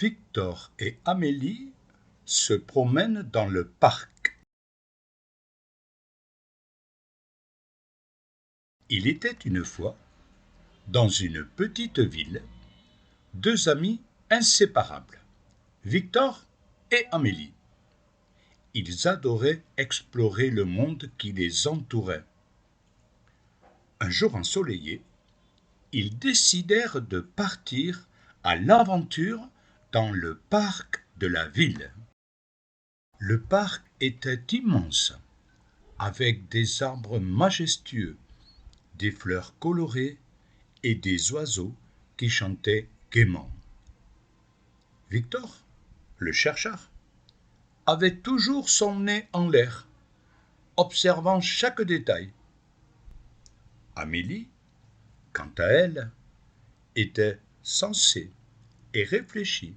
Victor et Amélie se promènent dans le parc. Il était une fois, dans une petite ville, deux amis inséparables, Victor et Amélie. Ils adoraient explorer le monde qui les entourait. Un jour ensoleillé, ils décidèrent de partir à l'aventure dans le parc de la ville. Le parc était immense, avec des arbres majestueux, des fleurs colorées et des oiseaux qui chantaient gaiement. Victor, le chercheur, avait toujours son nez en l'air, observant chaque détail. Amélie, quant à elle, était sensée et réfléchie,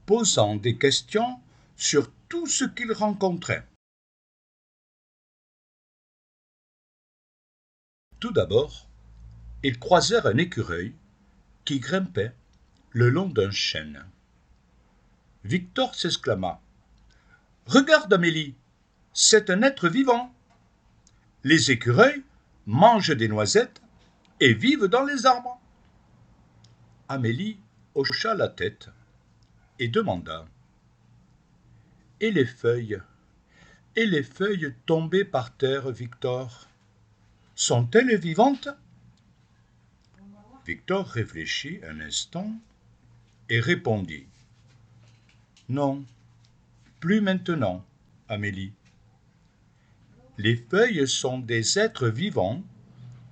posant des questions sur tout ce qu'ils rencontraient. Tout d'abord, ils croisèrent un écureuil qui grimpait le long d'un chêne. Victor s'exclama: « Regarde, Amélie, c'est un être vivant. Les écureuils mangent des noisettes et vivent dans les arbres. » Amélie hocha la tête et demanda: « Et les feuilles tombées par terre, Victor, sont-elles vivantes ?» Victor réfléchit un instant et répondit: « Non, plus maintenant, Amélie. Les feuilles sont des êtres vivants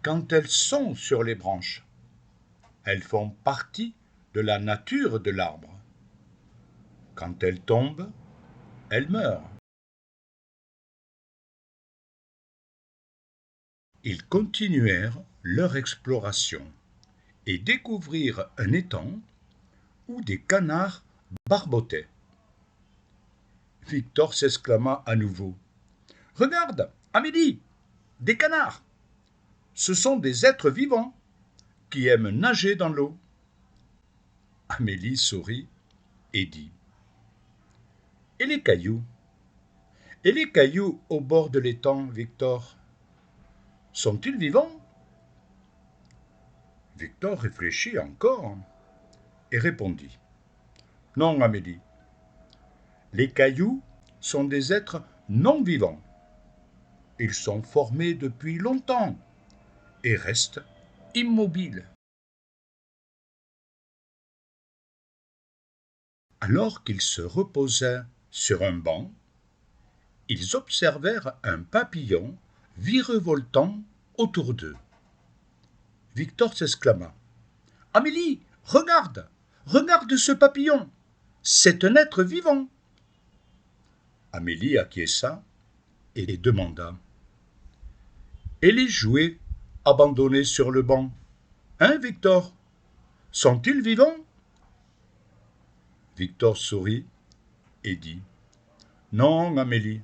quand elles sont sur les branches. Elles font partie de la nature de l'arbre. Quand elles tombent, elles meurent. » Ils continuèrent leur exploration et découvrirent un étang où des canards barbotaient. Victor s'exclama à nouveau: « Regarde, Amélie, des canards! Ce sont des êtres vivants qui aiment nager dans l'eau. » Amélie sourit et dit: « Et les cailloux? Et les cailloux au bord de l'étang, Victor, sont-ils vivants ?» Victor réfléchit encore et répondit: « Non, Amélie. Les cailloux sont des êtres non vivants. Ils sont formés depuis longtemps et restent immobiles. » Alors qu'ils se reposaient sur un banc, ils observèrent un papillon virevoltant autour d'eux. Victor s'exclama: « Amélie, regarde, regarde ce papillon, c'est un être vivant. » Amélie acquiesça et demanda: « Et les jouets abandonnés sur le banc, hein, Victor, sont-ils vivants ?» Victor sourit et dit: « Non, Amélie,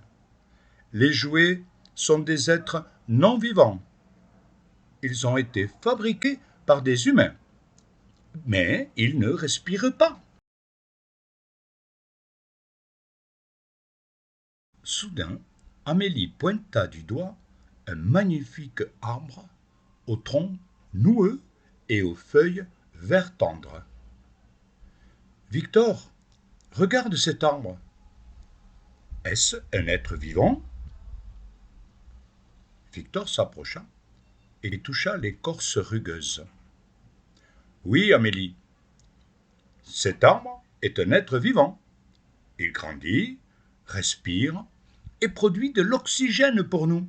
les jouets sont des êtres non vivants. Ils ont été fabriqués par des humains, mais ils ne respirent pas. » Soudain, Amélie pointa du doigt un magnifique arbre au tronc noueux et aux feuilles vert tendre. « Victor, regarde cet arbre. Est-ce un être vivant ?» Victor s'approcha et toucha l'écorce rugueuse. « Oui, Amélie, cet arbre est un être vivant. Il grandit, respire et produit de l'oxygène pour nous. »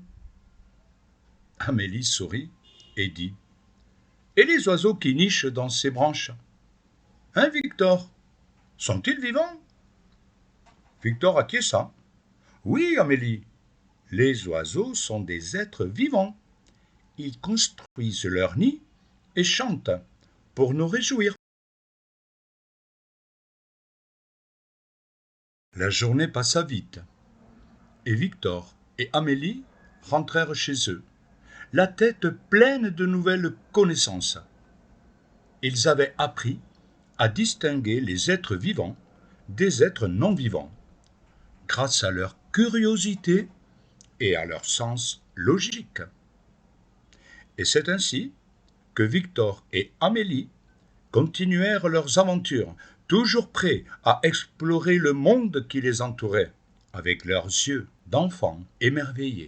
Amélie sourit et dit: « Et les oiseaux qui nichent dans ces branches? Hein, Victor, sont-ils vivants ?» Victor acquiesça. « Oui, Amélie, les oiseaux sont des êtres vivants. Ils construisent leur nid et chantent pour nous réjouir. » La journée passa vite, et Victor et Amélie rentrèrent chez eux, la tête pleine de nouvelles connaissances. Ils avaient appris à distinguer les êtres vivants des êtres non vivants, grâce à leur curiosité et à leur sens logique. Et c'est ainsi que Victor et Amélie continuèrent leurs aventures, toujours prêts à explorer le monde qui les entourait, avec leurs yeux d'enfants émerveillés.